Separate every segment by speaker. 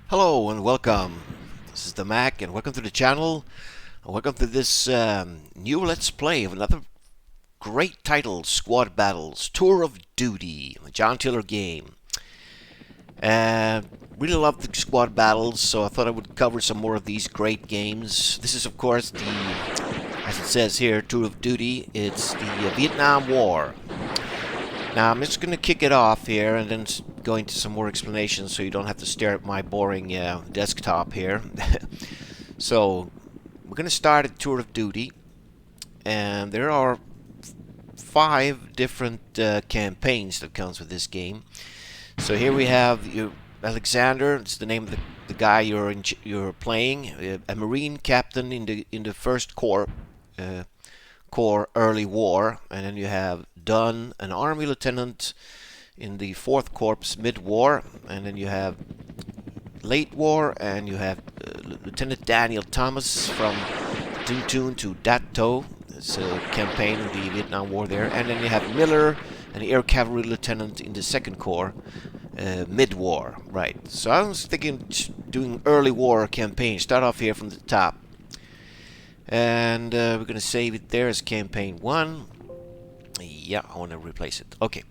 Speaker 1: Hello and welcome. This is the Mac, and welcome to the channel. And welcome to this new Let's Play of another great title, Squad Battles Tour of Duty, a John Tiller game. Uh, really love the Squad Battles, so I thought I would cover some more of these great games. This is, of course, as it says here, Tour of Duty. It's the Vietnam War. Now I'm just going to kick it off here and then go into some more explanations so you don't have to stare at my boring desktop here. So we're going to start at Tour of Duty, and there are 5 different campaigns that comes with this game. So here we have Alexander. It's the name of the guy you're playing, a Marine captain in the first Corps early war, and then you have Dunn, an Army lieutenant in the 4th Corps mid-war, and then you have late war, and you have Lieutenant Daniel Thomas from Dun Tun to Dat To. It's a campaign in the Vietnam War there, and then you have Miller, an air cavalry lieutenant in the 2nd Corps mid-war. Right. So I was thinking doing early war campaign. Start off here from the top. And we're going to save it there as campaign 1. Yeah, I want to replace it. Okay.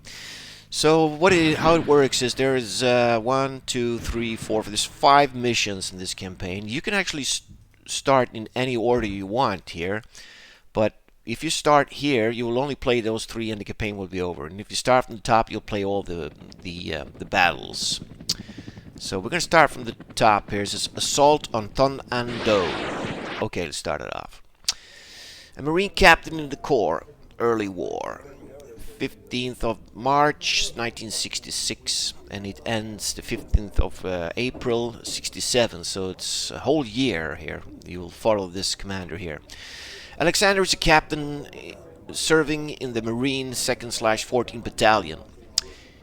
Speaker 1: So how it works is there is 1, 2, 3, 4. There's 5 missions in this campaign. You can actually start in any order you want here, but if you start here, you will only play those 3, and the campaign will be over. And if you start from the top, you'll play all the battles. So we're going to start from the top here. It says Assault on Ton An Do. Okay, let's start it off. A Marine captain in the Corps, early war. 15th of March 1966, and it ends the 15th of April 67, so it's a whole year here. You'll follow this commander here. Alexander is a captain serving in the Marine 2nd/14 Battalion.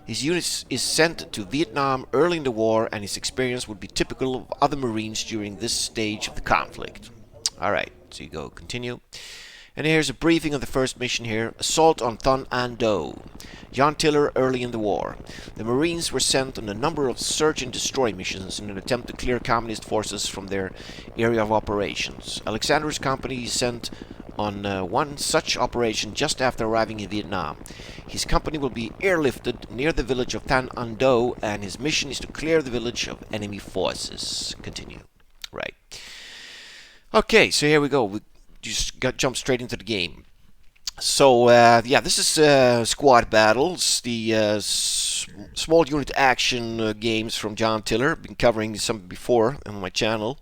Speaker 1: His unit is sent to Vietnam early in the war, and his experience would be typical of other Marines during this stage of the conflict. Alright, so you go continue. And here's a briefing of the first mission here. Assault on Ton An Do. John Tiller early in the war. The Marines were sent on a number of search and destroy missions in an attempt to clear Communist forces from their area of operations. Alexander's company is sent on one such operation just after arriving in Vietnam. His company will be airlifted near the village of Tan An Do, and his mission is to clear the village of enemy forces. Continue. Right. Okay, so here we go. We just jump straight into the game. So yeah, this is Squad Battles, the small unit action games from John Tiller. Been covering some before on my channel,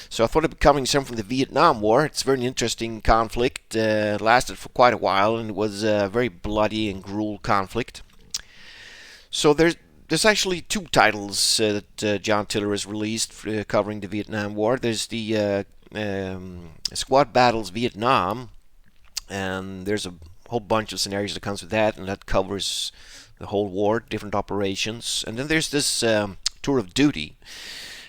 Speaker 1: so I thought I'd be covering some from the Vietnam War. It's a very interesting conflict. Lasted for quite a while, and it was a very bloody and cruel conflict. So there's actually 2 titles that John Tiller has released covering the Vietnam War. There's the Squad Battles Vietnam, and there's a whole bunch of scenarios that comes with that, and that covers the whole war, different operations. And then there's this Tour of Duty,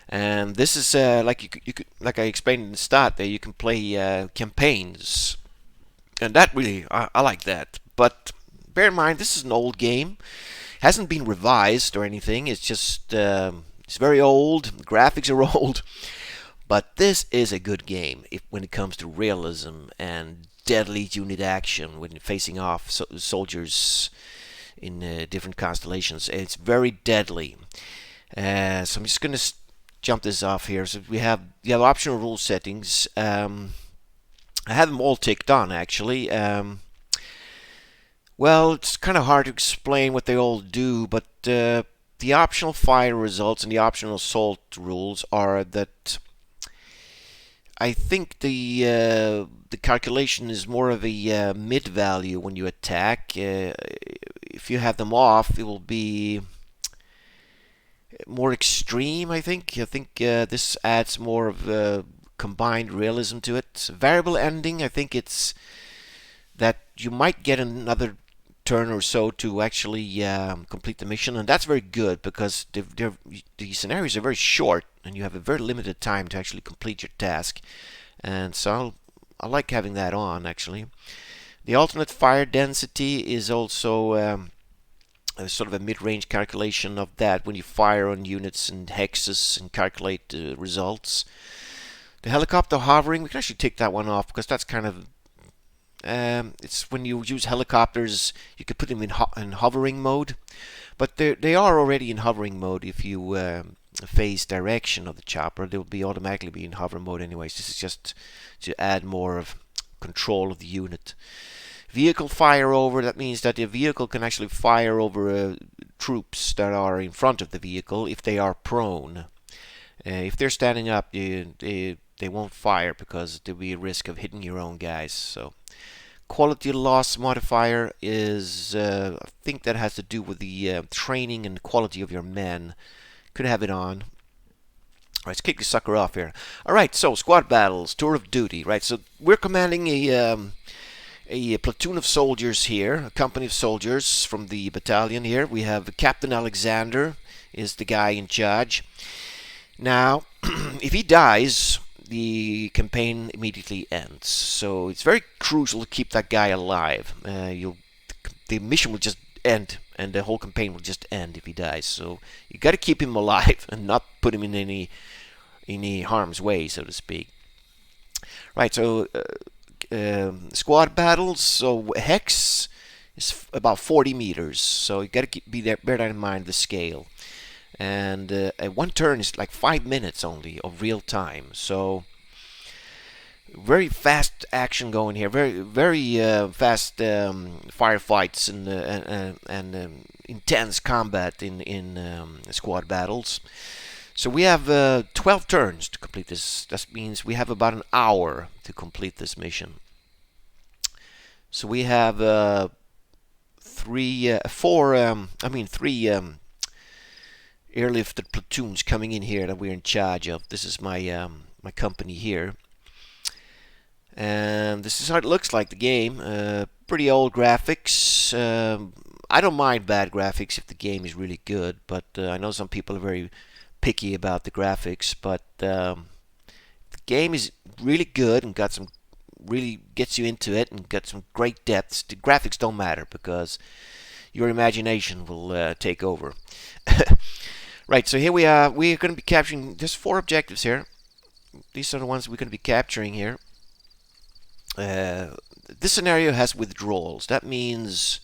Speaker 1: and this is like I explained in the start there, you can play campaigns, and that really I like that. But bear in mind, this is an old game, hasn't been revised or anything. It's just it's very old. The graphics are old. But this is a good game when it comes to realism and deadly unit action when facing off soldiers in different constellations. It's very deadly. So I'm just going to jump this off here. So we have optional rule settings. I have them all ticked on actually. Well, it's kind of hard to explain what they all do, but the optional fire results and the optional assault rules are that I think the calculation is more of a mid value when you attack. If you have them off, it will be more extreme. I think this adds more of a combined realism to it. Variable ending. I think it's that you might get another turn or so to actually complete the mission, and that's very good because the scenarios are very short and you have a very limited time to actually complete your task, and so I like having that on actually. The alternate fire density is also sort of a mid-range calculation of that when you fire on units and hexes and calculate the results. The helicopter hovering, we can actually take that one off because that's kind of it's when you use helicopters, you could put them in hovering mode, but they are already in hovering mode. If you phase direction of the chopper, they will be automatically be in hover mode anyways. This is just to add more of control of the unit. Vehicle fire over, that means that the vehicle can actually fire over troops that are in front of the vehicle if they are prone. If they're standing up, they won't fire because there'll be a risk of hitting your own guys. So quality loss modifier is, I think that has to do with the training and quality of your men. Could have it on. Alright, let's kick the sucker off here. Alright, so squad battles, tour of duty. Right, so we're commanding a platoon of soldiers here, a company of soldiers from the battalion here. We have Captain Alexander is the guy in charge. Now, if he dies, the campaign immediately ends. So it's very crucial to keep that guy alive. The mission will just end, and the whole campaign will just end if he dies. So you got to keep him alive and not put him in any harm's way, so to speak. Right. So squad battles. So hex is about 40 meters. So you got to bear that in mind, the scale. And one turn is like 5 minutes only of real time. So very fast action going here. Very fast firefights and intense combat in squad battles. So we have 12 turns to complete this. That means we have about an hour to complete this mission. So we have three airlifted platoons coming in here that we're in charge of. This is my my company here, and this is how it looks like, the game. Pretty old graphics. I don't mind bad graphics if the game is really good, but I know some people are very picky about the graphics. But the game is really good and got some really gets you into it and got some great depths. The graphics don't matter because your imagination will take over. Right, so here we are. We're going to be capturing just 4 objectives here. These are the ones we're going to be capturing here. This scenario has withdrawals. That means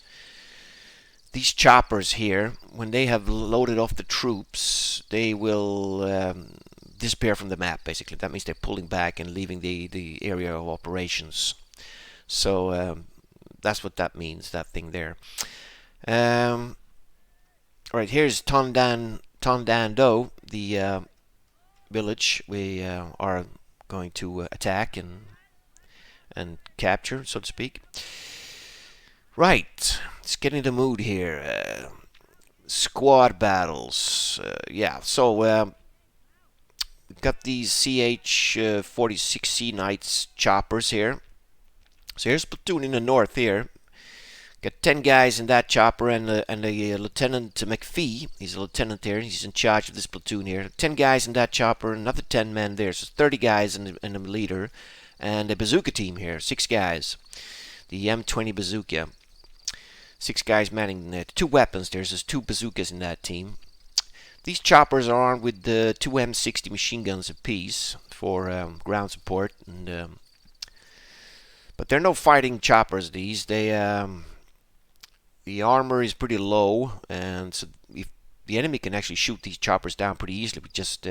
Speaker 1: these choppers here, when they have loaded off the troops, they will disappear from the map, basically. That means they're pulling back and leaving the area of operations. So that's what that means, that thing there. Alright, here's Tondando, the village we are going to attack and capture, so to speak. Right, let's get into the mood here. Squad battles. Yeah, so we've got these CH-46C Knights choppers here. So here's a platoon in the north here. Got 10 guys in that chopper and a Lieutenant McPhee. He's a lieutenant here. He's in charge of this platoon here. 10 guys in that chopper, another 10 men there. So 30 guys and a leader. And a bazooka team here, 6 guys. The M20 bazooka. 6 guys manning 2 weapons. There's 2 bazookas in that team. These choppers are armed with 2 M60 machine guns apiece for ground support. And but they're no fighting choppers, these. The armor is pretty low, and so if the enemy can actually shoot these choppers down pretty easily with just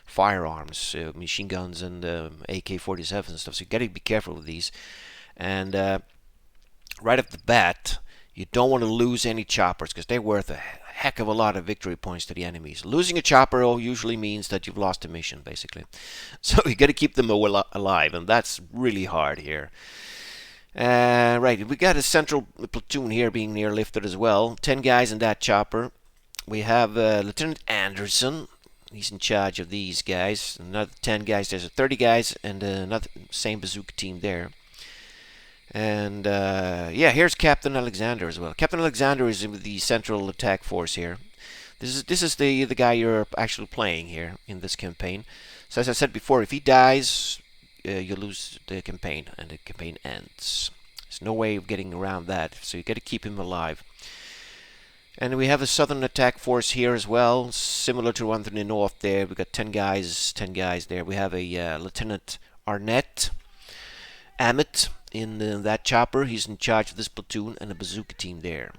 Speaker 1: firearms, machine guns and AK-47 and stuff. So you got to be careful with these. And right off the bat, you don't want to lose any choppers because they're worth a heck of a lot of victory points to the enemies. Losing a chopper usually means that you've lost a mission, basically. So you got to keep them alive, and that's really hard here. Right, we got a central platoon here being airlifted as well. 10 guys in that chopper. We have Lieutenant Anderson. He's in charge of these guys. Another 10 guys. There's 30 guys and another same bazooka team there. And yeah, here's Captain Alexander as well. Captain Alexander is in the central attack force here. This is the guy you're actually playing here in this campaign. So as I said before, if he dies, you lose the campaign and the campaign ends. There's no way of getting around that, so you got to keep him alive. And we have a southern attack force here as well, similar to one in the north there. We got 10 guys there. We have a Lieutenant Arnett Ammett in that chopper. He's in charge of this platoon and a bazooka team there.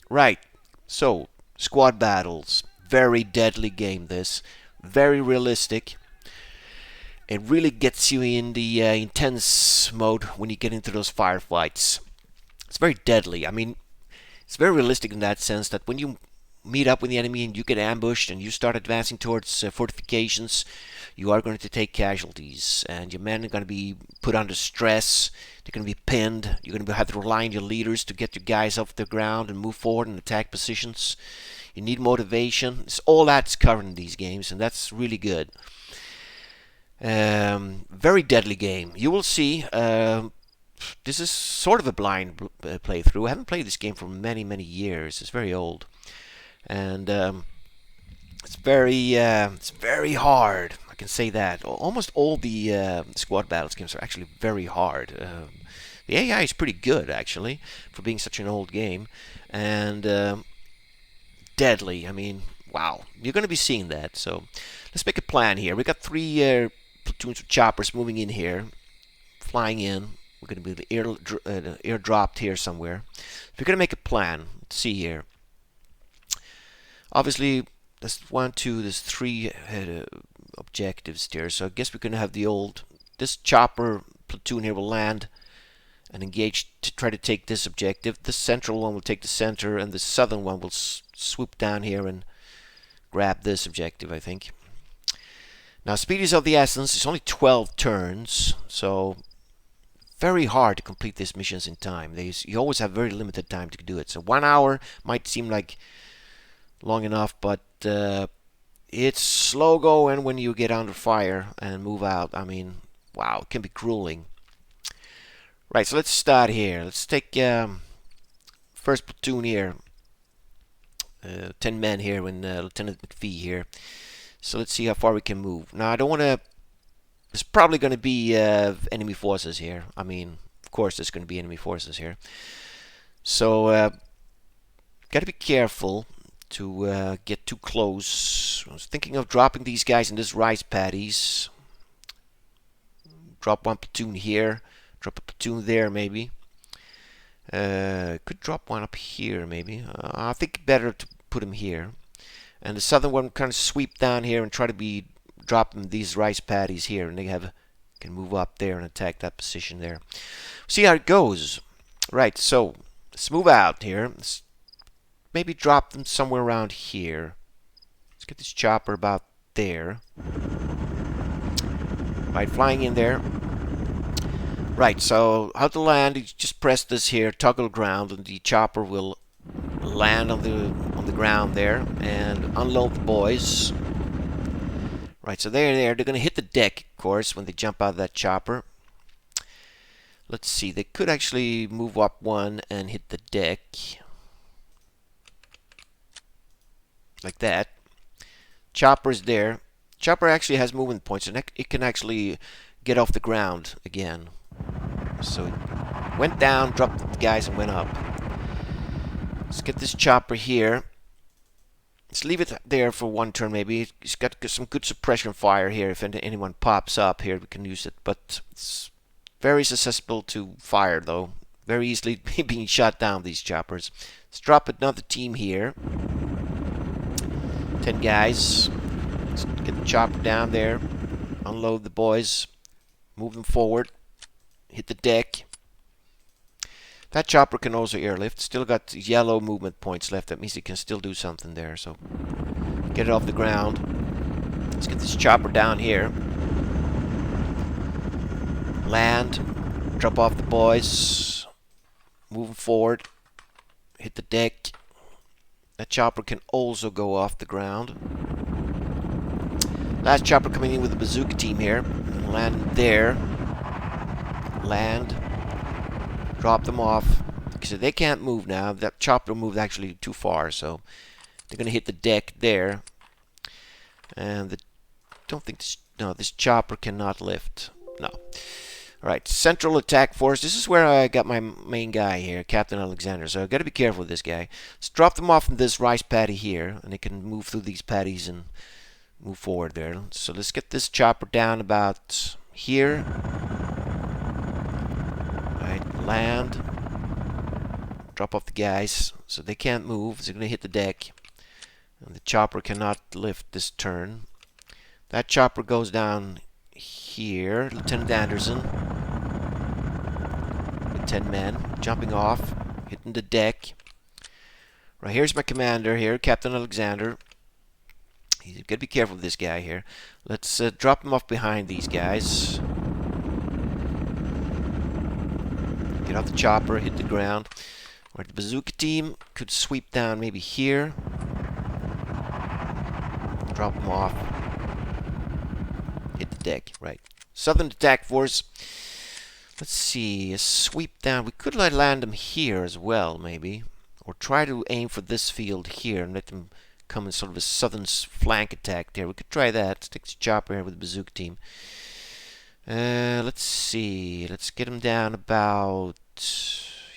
Speaker 1: Right, so squad battles. Very deadly game this. Very realistic. It really gets you in the intense mode when you get into those firefights. It's very deadly. I mean, it's very realistic in that sense that when you meet up with the enemy and you get ambushed and you start advancing towards fortifications, you are going to take casualties, and your men are going to be put under stress. They're going to be pinned. You're going to have to rely on your leaders to get your guys off the ground and move forward and attack positions. You need motivation. It's all that's covered in these games, and that's really good. Very deadly game. You will see. This is sort of a blind playthrough. I haven't played this game for many, many years. It's very old, and it's very hard. I can say that. Almost all the squad battles games are actually very hard. The AI is pretty good actually for being such an old game, and deadly. I mean, wow, you're going to be seeing that. So let's make a plan here. We got 3 platoons of choppers moving in here, flying in. We're going to be airdropped here somewhere. We're going to make a plan. Let's see here. Obviously, there's 1, 2, there's 3 objectives there. So I guess we're going to have this chopper platoon here will land and engage to try to take this objective. The central one will take the center, and the southern one will swoop down here and grab this objective, I think. Now, speed is of the essence. It's only 12 turns, so very hard to complete these missions in time. You always have very limited time to do it. So 1 hour might seem like long enough, but it's slow going when you get under fire and move out. I mean, wow, it can be grueling. Right, so let's start here. Let's take first platoon here. 10 men here with Lieutenant McPhee here. So let's see how far we can move. Now, I don't want to... There's probably going to be enemy forces here. I mean, of course there's going to be enemy forces here. So, got to be careful to get too close. I was thinking of dropping these guys in this rice paddies. Drop 1 platoon here. Drop a platoon there, maybe. Could drop 1 up here, maybe. I think better to put him here. And the southern one kind of sweep down here and try to be dropping these rice paddies here, and they can move up there and attack that position there. See how it goes. Right, so let's move out here. Let's maybe drop them somewhere around here. Let's get this chopper about there. Right, flying in there. Right, so how to land? You just press this here, toggle ground, and the chopper will land on the ground there and unload the boys. Right, so they're going to hit the deck, of course, when they jump out of that chopper. Let's see, they could actually move up 1 and hit the deck. Like that. Chopper's there. Chopper actually has movement points, and it can actually get off the ground again. So it went down, dropped the guys, and went up. Let's get this chopper here. Let's leave it there for 1 turn maybe. It's got some good suppression fire here. If anyone pops up here, we can use it. But it's very susceptible to fire, though. Very easily being shot down, these choppers. Let's drop another team here. 10 guys. Let's get the chopper down there. Unload the boys. Move them forward. Hit the deck. That chopper can also airlift. Still got yellow movement points left. That means it can still do something there. So get it off the ground. Let's get this chopper down here. Land. Drop off the boys. Moving forward. Hit the deck. That chopper can also go off the ground. Last chopper coming in with the bazooka team here. Land there. Land. Drop them off. So they can't move now. That chopper moved actually too far, so they're going to hit the deck there. And don't think this... No, this chopper cannot lift. No. Alright, Central Attack Force. This is where I got my main guy here, Captain Alexander. So I've got to be careful with this guy. Let's drop them off in this rice paddy here, and they can move through these paddies and move forward there. So let's get this chopper down about here. Right, land. Drop off the guys so they can't move. They're going to hit the deck. And the chopper cannot lift this turn. That chopper goes down here. Lieutenant Anderson. With 10 men. Jumping off. Hitting the deck. Right, here's my commander here, Captain Alexander. You've got to be careful with this guy here. Let's drop him off behind these guys. Get off the chopper, hit the ground. Right, the bazooka team could sweep down maybe here. Drop them off. Hit the deck, right. Southern Attack Force. Let's see, a sweep down. We could land them here as well, maybe. Or try to aim for this field here and let them come in sort of a southern flank attack there. We could try that. Stick the chopper here with the bazooka team. Let's see. Let's get them down about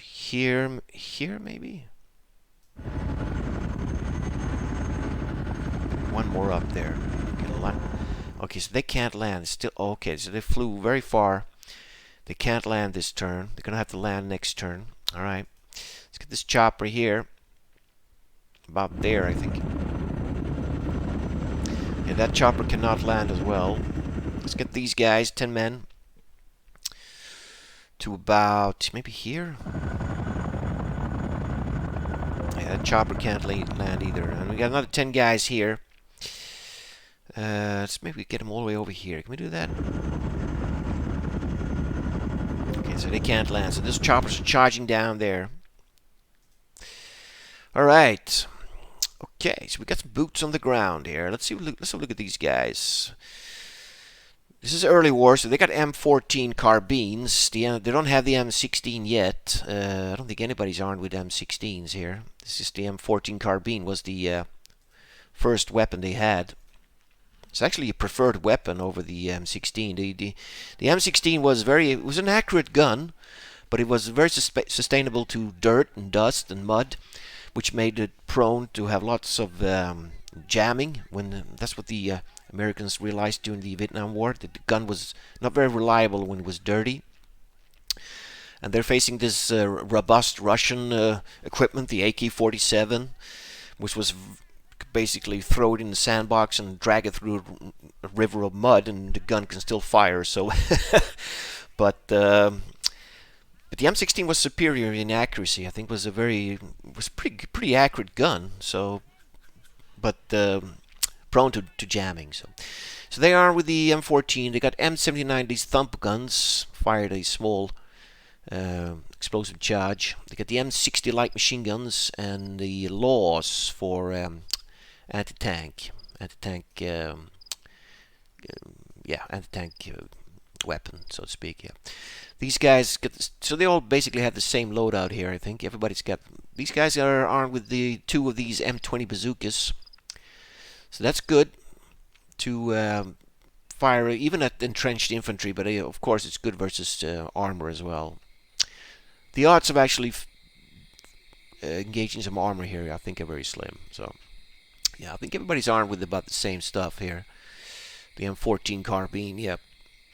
Speaker 1: here. Here, maybe? One more up there. Okay, so they can't land. It's still okay. So they flew very far. They can't land this turn. They're gonna have to land next turn. All right. Let's get this chopper here. About there, I think. Yeah, that chopper cannot land as well. Let's get these guys, 10 men, to about maybe here. Yeah, that chopper can't land either. And we got another 10 guys here. Let's maybe get them all the way over here. Can we do that? Okay, so they can't land. So this choppers are charging down there. All right. Okay, so we got some boots on the ground here. Let's have a look at these guys. This is early war, so they got M14 carbines. They don't have the M16 yet. I don't think anybody's armed with M16s here. This is the M14 carbine. Was the first weapon they had. It's actually a preferred weapon over the M16. The M16 was it was an accurate gun, but it was very sustainable to dirt and dust and mud, which made it prone to have lots of jamming. That's what the Americans realized during the Vietnam War, that the gun was not very reliable when it was dirty. And they're facing this robust Russian equipment, the AK-47, which was basically throw it in the sandbox and drag it through a river of mud, and the gun can still fire. So, but the M16 was superior in accuracy. I think was pretty accurate gun. So, but prone to jamming. So they are with the M14. They got M79, these thump guns, fired a small explosive charge. They got the M60 light machine guns and the Laws for anti-tank weapon, so to speak. Yeah, these guys so they all basically have the same loadout here. I think everybody's got. These guys are armed with the 2 of these M20 bazookas, so that's good to fire even at entrenched infantry. But of course, it's good versus armor as well. The odds of actually engaging some armor here, I think, are very slim. So. Yeah, I think everybody's armed with about the same stuff here. The M14 carbine, yep.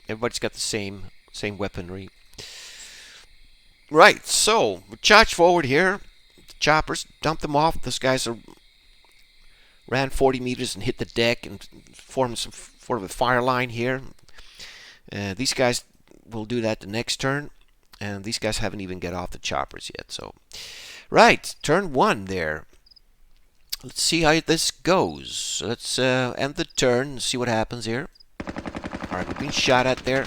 Speaker 1: Everybody's got the same weaponry. Right, so we charge forward here. The choppers, dump them off. Those guys ran 40 meters and hit the deck and formed some sort of a fire line here. These guys will do that the next turn. And these guys haven't even got off the choppers yet. So, right, turn 1 there. Let's see how this goes. Let's end the turn and see what happens here. Alright, we're being shot at there.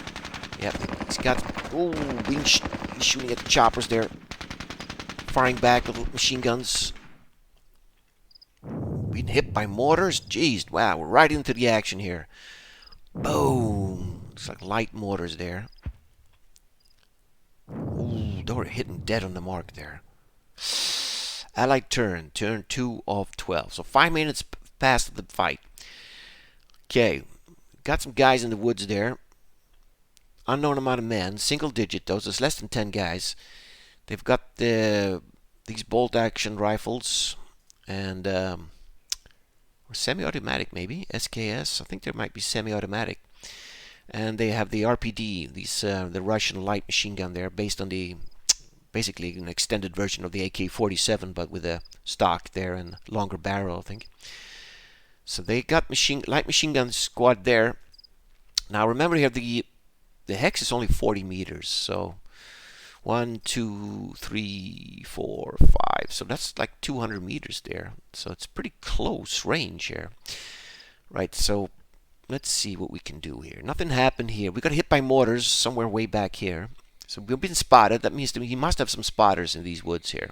Speaker 1: Yep, he's got... Ooh, he's shooting at the choppers there. Firing back with machine guns. Being hit by mortars? Jeez, wow, we're right into the action here. Boom! Looks like light mortars there. Ooh, they were hitting dead on the mark there. Allied turn 2 of 12. So 5 minutes past the fight. Okay, got some guys in the woods there. unknown amount of men, single digit. Those is less than 10 guys. They've got these bolt action rifles and semi-automatic maybe SKS. I think there might be semi-automatic. And they have the RPD, the Russian light machine gun there, based on the basically an extended version of the AK-47, but with a stock there and longer barrel, I think. So they got light machine gun squad there. Now remember here, the hex is only 40 meters, so 1, 2, 3, 4, 5. So that's like 200 meters there. So it's pretty close range here. Right, so let's see what we can do here. Nothing happened here. We got hit by mortars somewhere way back here. So we've been spotted. That means that he must have some spotters in these woods here.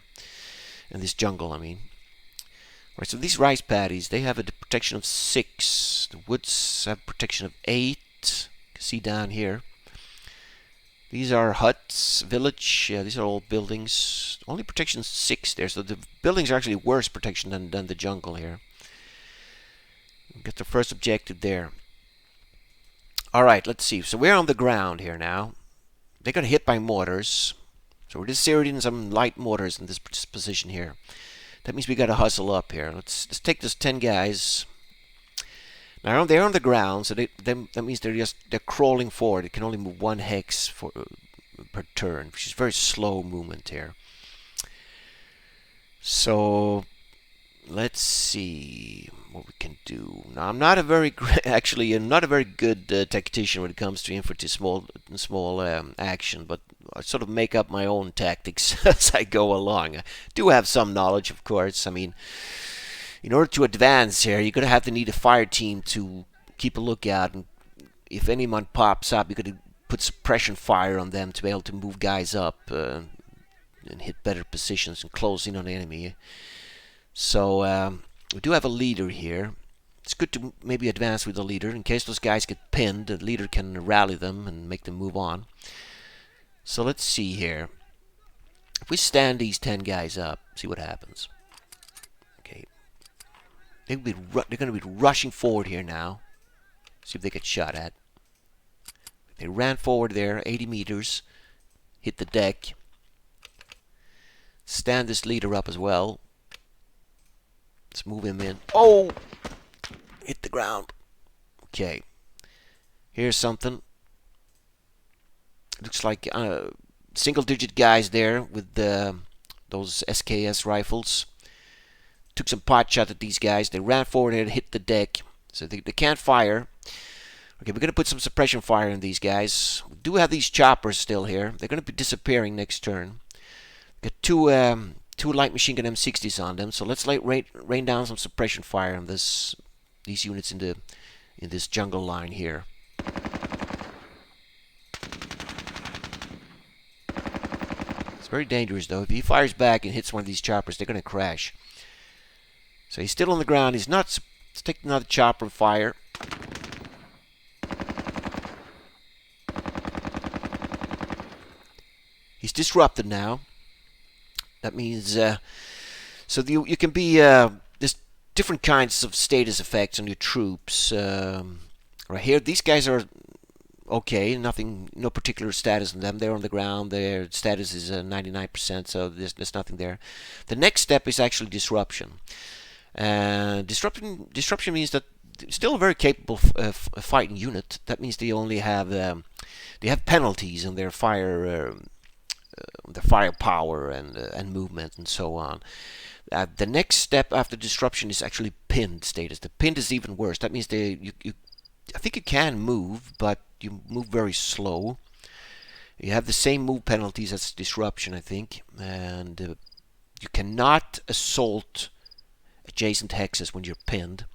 Speaker 1: In this jungle, I mean. Right, so these rice paddies, they have a protection of 6. The woods have protection of 8. You can see down here. These are huts, village. Yeah, these are all buildings. Only protection 6 there. So the buildings are actually worse protection than the jungle here. Get the first objective there. Alright, let's see. So we're on the ground here now. They got hit by mortars. So we're just zeroed in some light mortars in this position here. That means we got to hustle up here. Let's take those 10 guys. Now they're on the ground, so that means they're crawling forward. It can only move 1 hex per turn, which is very slow movement here. So let's see what we can do. Now I'm not a very actually I'm not a very good tactician when it comes to infantry small action, but I sort of make up my own tactics as I go along. I do have some knowledge, of course. I mean, in order to advance here, you're going to have to need a fire team to keep a lookout, and if anyone pops up, you're going to put suppression fire on them to be able to move guys up and hit better positions and close in on the enemy. So we do have a leader here. It's good to maybe advance with the leader in case those guys get pinned. The leader can rally them and make them move on. So let's see here. If we stand these 10 guys up, see what happens. Okay. They're going to be rushing forward here now. See if they get shot at. They ran forward there, 80 meters. Hit the deck. Stand this leader up as well. Let's move him in. Oh! Hit the ground. Okay. Here's something. Looks like single-digit guys there with those SKS rifles. Took some pot shot at these guys. They ran forward and hit the deck. So they can't fire. Okay, we're going to put some suppression fire on these guys. We do have these choppers still here. They're going to be disappearing next turn. Got two light machine gun M60s on them. So let's rain down some suppression fire on these units in this jungle line here. It's very dangerous though. If he fires back and hits one of these choppers, they're going to crash. So he's still on the ground. He's not. Let's take another chopper and fire. He's disrupted now. That means so you can be there's different kinds of status effects on your troops. Right here, these guys are okay. No particular status on them. They're on the ground. Their status is 99%. So there's nothing there. The next step is actually disruption. Disruption means that still a very capable fighting unit. That means they only have penalties on their firepower and movement and so on. The next step after disruption is actually pinned status. The pinned is even worse. That means I think you can move, but you move very slow. You have the same move penalties as disruption, I think, and you cannot assault adjacent hexes when you're pinned.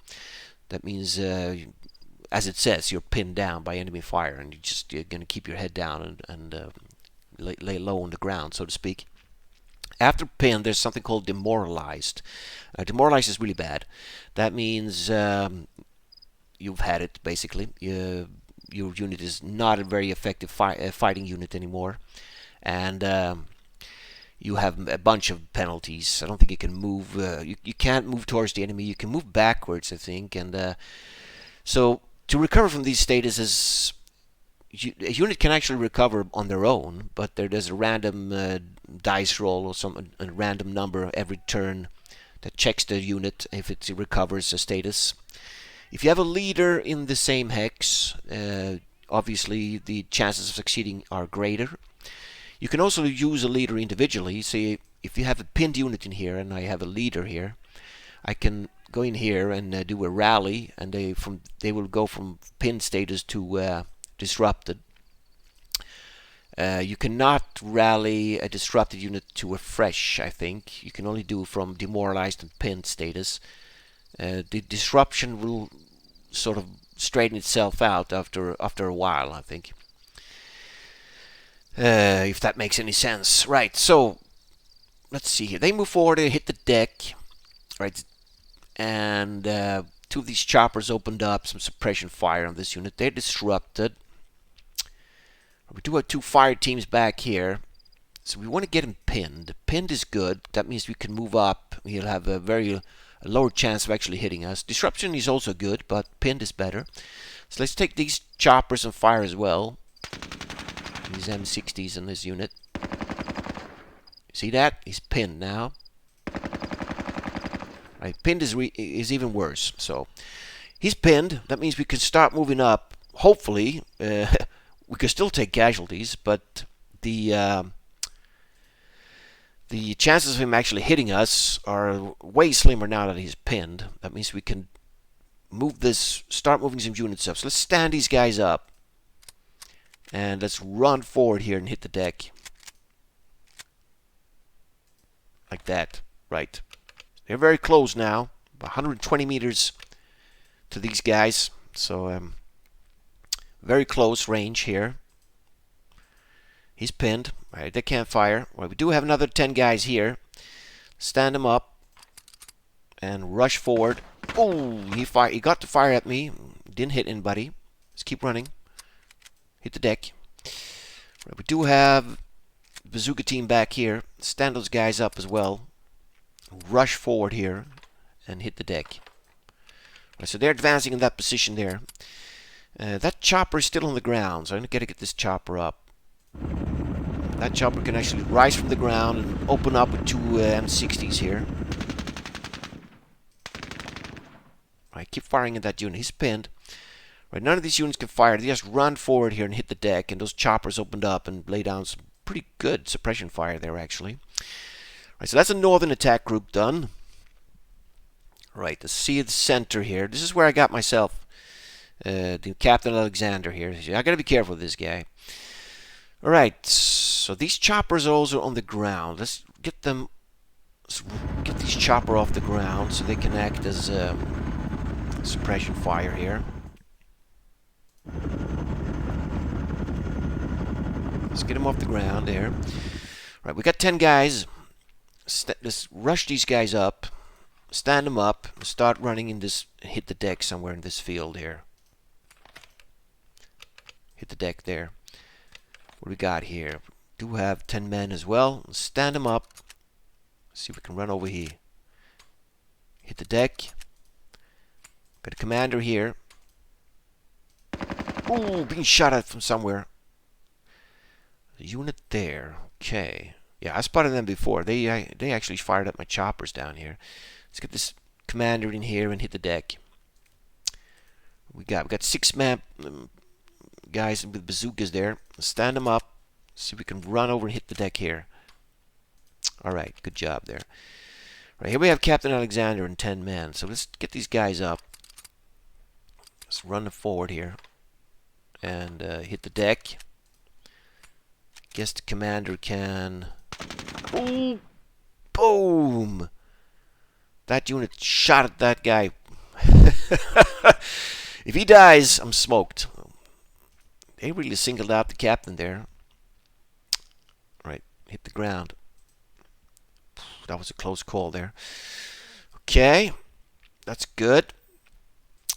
Speaker 1: That means, as it says, you're pinned down by enemy fire, and you're going to keep your head down and lay low on the ground, so to speak. After pin, there's something called demoralized. Demoralized is really bad. That means you've had it, basically. Your unit is not a very effective fighting unit anymore. And you have a bunch of penalties. I don't think you can move. You can't move towards the enemy. You can move backwards, I think. And so to recover from these statuses, a unit can actually recover on their own, but there's a random dice roll or a random number every turn that checks the unit if it recovers a status. If you have a leader in the same hex, obviously the chances of succeeding are greater. You can also use a leader individually. Say if you have a pinned unit in here and I have a leader here, I can go in here and do a rally, and they will go from pinned status to disrupted. You cannot rally a disrupted unit to a fresh, I think. You can only do from demoralized and pinned status. The disruption will sort of straighten itself out after a while, I think. If that makes any sense. Right, so let's see here. They move forward, they hit the deck. Right, and two of these choppers opened up some suppression fire on this unit. They're disrupted. We do have two fire teams back here, so we want to get him pinned. Pinned is good. That means we can move up. He'll have a lower chance of actually hitting us. Disruption is also good, but pinned is better. So let's take these choppers and fire as well. These M60s in this unit. See that? He's pinned now. Right, pinned is even worse. So he's pinned. That means we can start moving up. Hopefully, we could still take casualties, but the chances of him actually hitting us are way slimmer now that he's pinned. That means we can start moving some units up. So let's stand these guys up. And let's run forward here and hit the deck. Like that. Right. They're very close now. About 120 meters to these guys. So, very close range here. He's pinned. Right, they can't fire. Well, we do have another 10 guys here. Stand them up. And rush forward. Oh, he got to fire at me. Didn't hit anybody. Let's keep running. Hit the deck. Right, we do have bazooka team back here. Stand those guys up as well. Rush forward here and hit the deck. Right, so they're advancing in that position there. That chopper is still on the ground, so I'm going to get this chopper up. That chopper can actually rise from the ground and open up with two M60s here. Right, keep firing at that unit. He's pinned. Right, none of these units can fire. They just run forward here and hit the deck, and those choppers opened up and lay down some pretty good suppression fire there, actually. Right, so that's a northern attack group done. Right, let's see the center here. This is where I got myself the Captain Alexander here. I gotta be careful with this guy. Alright, so these choppers are also on the ground. Let's get these chopper off the ground so they can act as suppression fire here. Let's get them off the ground there. Right, we got 10 guys. Let's rush these guys up. Stand them up. Start running in this. Hit the deck somewhere in this field here. Hit the deck there. What do we got here? We do have 10 men as well. Stand them up. See if we can run over here. Hit the deck. Got a commander here. Ooh, being shot at from somewhere. The unit there. Okay. Yeah, I spotted them before. They actually fired at my choppers down here. Let's get this commander in here and hit the deck. We got 6 man guys with bazookas there. Stand them up. See if we can run over and hit the deck here. Alright, good job there. Right, here we have Captain Alexander and 10 men. So let's get these guys up. Let's run forward here. And hit the deck. Guess the commander can... Ooh, boom! That unit shot at that guy. If he dies, I'm smoked. They really singled out the captain there. Right, hit the ground. That was a close call there. Okay, that's good.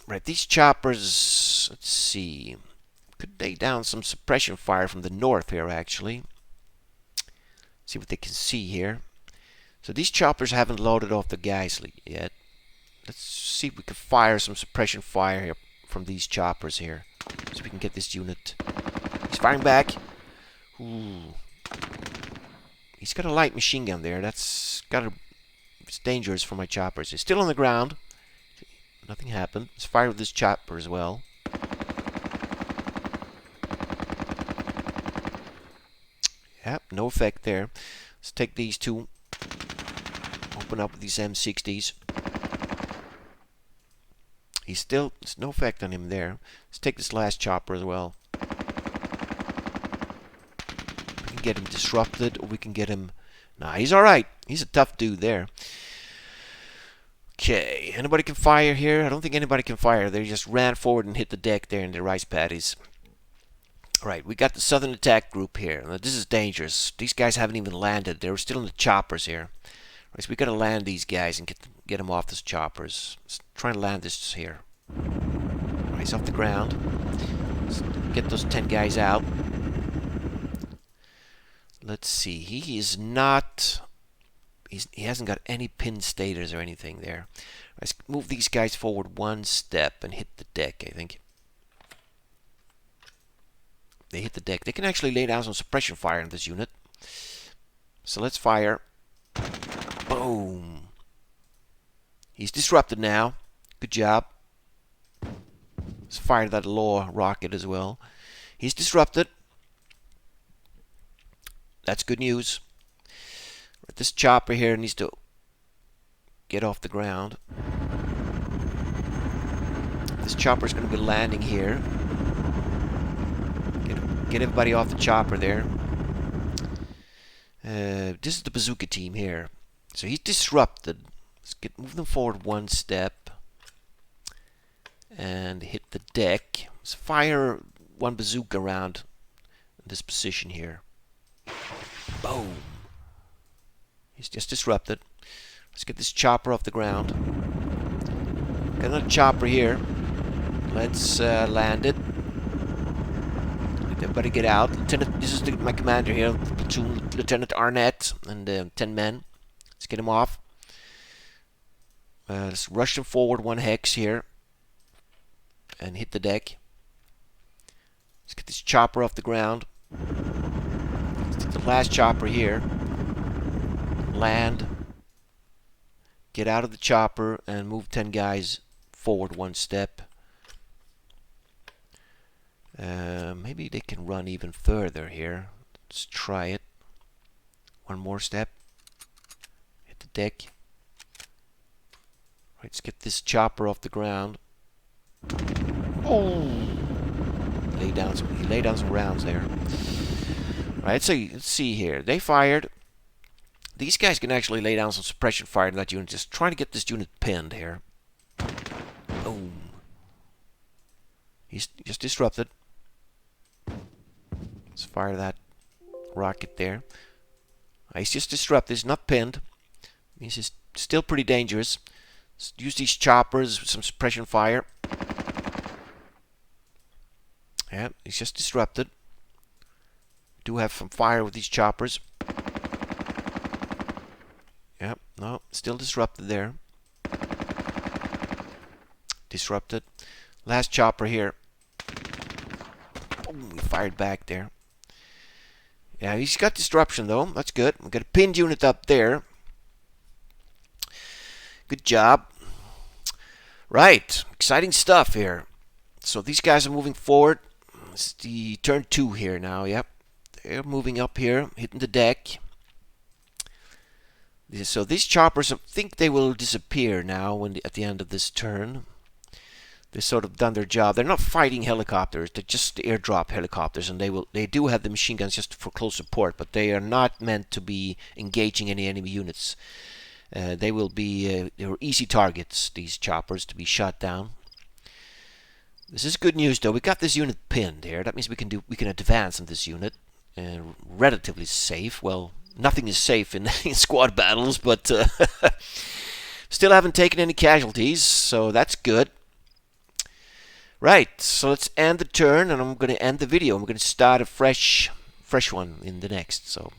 Speaker 1: Right, these choppers, let's see. Could lay down some suppression fire from the north here, actually. See what they can see here. So these choppers haven't loaded off the guys yet. Let's see if we can fire some suppression fire here from these choppers here. So we can get this unit firing back. Ooh. He's got a light machine gun there. It's dangerous for my choppers. He's still on the ground. Nothing happened. Let's fire with this chopper as well. Yep, no effect there. Let's take these two. Open up with these M60s. There's no effect on him there. Let's take this last chopper as well. We can get him disrupted, or we can get him... Nah, he's alright. He's a tough dude there. Okay, anybody can fire here? I don't think anybody can fire. They just ran forward and hit the deck there in the rice paddies. Alright, we got the Southern Attack Group here. Now, this is dangerous. These guys haven't even landed. They're still in the choppers here. Right, so we gotta land these guys and get them off those choppers. Let's try and land this here. Right, he's off the ground. Let's get those 10 guys out. Let's see. He is not... He hasn't got any pin stators or anything there. Let's move these guys forward one step and hit the deck, I think. They hit the deck. They can actually lay down some suppression fire in this unit. So let's fire. Boom. He's disrupted now. Good job. Let's fire that law rocket as well. He's disrupted. That's good news. This chopper here needs to get off the ground. This chopper is going to be landing here. Get everybody off the chopper there. This is the bazooka team here. So he's disrupted. Let's move them forward one step. And hit the deck. Let's fire one bazooka around this position here. Boom. He's just disrupted. Let's get this chopper off the ground. Got another chopper here. Let's land it. Let everybody get out. Lieutenant, this is my commander here, platoon Lieutenant Arnett, and 10 men. Let's get him off. Let's rush him forward one hex here. And hit the deck. Let's get this chopper off the ground. Let's take the last chopper here. Land. Get out of the chopper and move 10 guys forward one step. Maybe they can run even further here. Let's try it. One more step. Hit the deck. Right, let's get this chopper off the ground. Oh! He laid down some rounds there. Right, so let's see here. They fired. These guys can actually lay down some suppression fire in that unit. Just trying to get this unit pinned here. Boom. He's just disrupted. Let's fire that rocket there. He's just disrupted. He's not pinned. Means he's still pretty dangerous. Let's use these choppers with some suppression fire. Yeah, he's just disrupted. Do have some fire with these choppers. Yep, no, still disrupted there. Disrupted. Last chopper here. Boom, he fired back there. Yeah, he's got disruption though. That's good. We've got a pinned unit up there. Good job. Right, exciting stuff here. So these guys are moving forward. It's the turn 2 here now. Yep, they're moving up here, hitting the deck. So these choppers, I think they will disappear now at the end of this turn. They've sort of done their job. They're not fighting helicopters. They're just airdrop helicopters, and they do have the machine guns just for close support, but they are not meant to be engaging any enemy units. They were easy targets, these choppers, to be shot down. This is good news though. We got this unit pinned here. That means we can advance in this unit. Relatively safe. Well, nothing is safe in squad battles, but still haven't taken any casualties, so that's good. Right, so let's end the turn, and I'm going to end the video. I'm going to start a fresh one in the next. So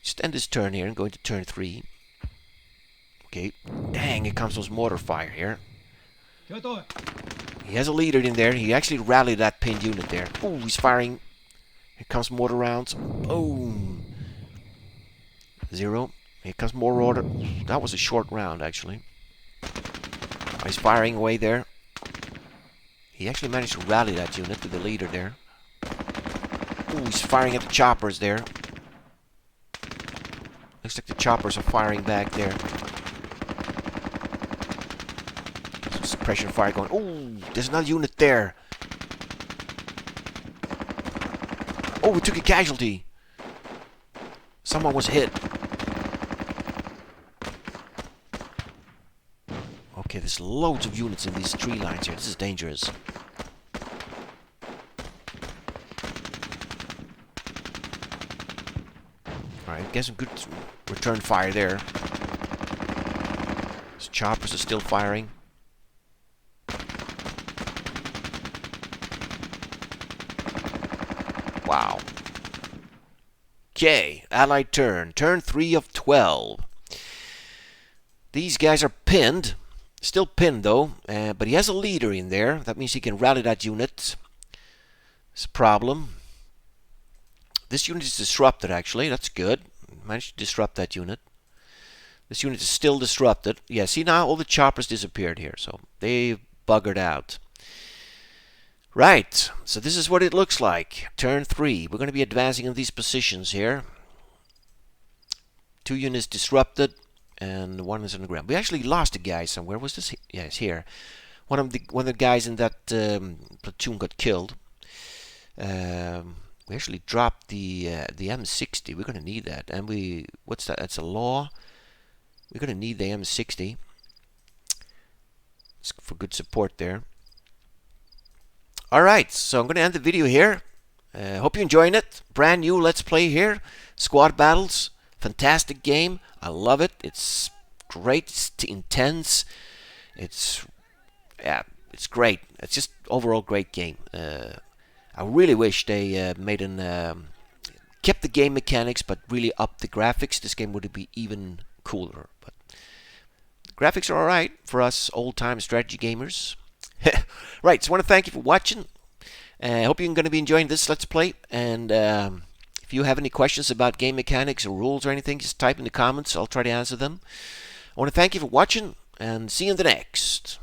Speaker 1: just end this turn here and go into turn 3. Okay, dang, here comes those mortar fire here. He has a leader in there. He actually rallied that pinned unit there. Ooh, he's firing. Here comes mortar rounds. Boom. 0. Here comes more mortar. That was a short round, actually. He's firing away there. He actually managed to rally that unit to the leader there. Ooh, he's firing at the choppers there. Looks like the choppers are firing back there. Some suppression fire going. Ooh, there's another unit there. Oh, we took a casualty. Someone was hit. Okay, there's loads of units in these tree lines here. This is dangerous. Alright, get some good return fire there. These choppers are still firing. Wow. Okay, allied turn. Turn 3 of 12. These guys are pinned. Still pinned though, but he has a leader in there. That means he can rally that unit. It's a problem. This unit is disrupted actually. That's good. Managed to disrupt that unit. This unit is still disrupted. Yeah, see now all the choppers disappeared here. So they buggered out. Right, so this is what it looks like. Turn 3. We're going to be advancing in these positions here. 2 units disrupted, and 1 is on the ground. We actually lost a guy somewhere. Was this? Yeah, it's here. One of the guys in that platoon got killed. We actually dropped the M60. We're going to need that. And what's that? That's a law. We're going to need the M60. It's for good support there. Alright, so I'm going to end the video here. Hope you're enjoying it. Brand new Let's Play here. Squad Battles. Fantastic game. I love it. It's great. It's intense. It's great. It's just overall great game. I really wish they made kept the game mechanics but really upped the graphics. This game would be even cooler. But the graphics are alright for us old-time strategy gamers. Right, so I want to thank you for watching. I hope you're going to be enjoying this Let's Play. And if you have any questions about game mechanics or rules or anything, just type in the comments. I'll try to answer them. I want to thank you for watching, and see you in the next.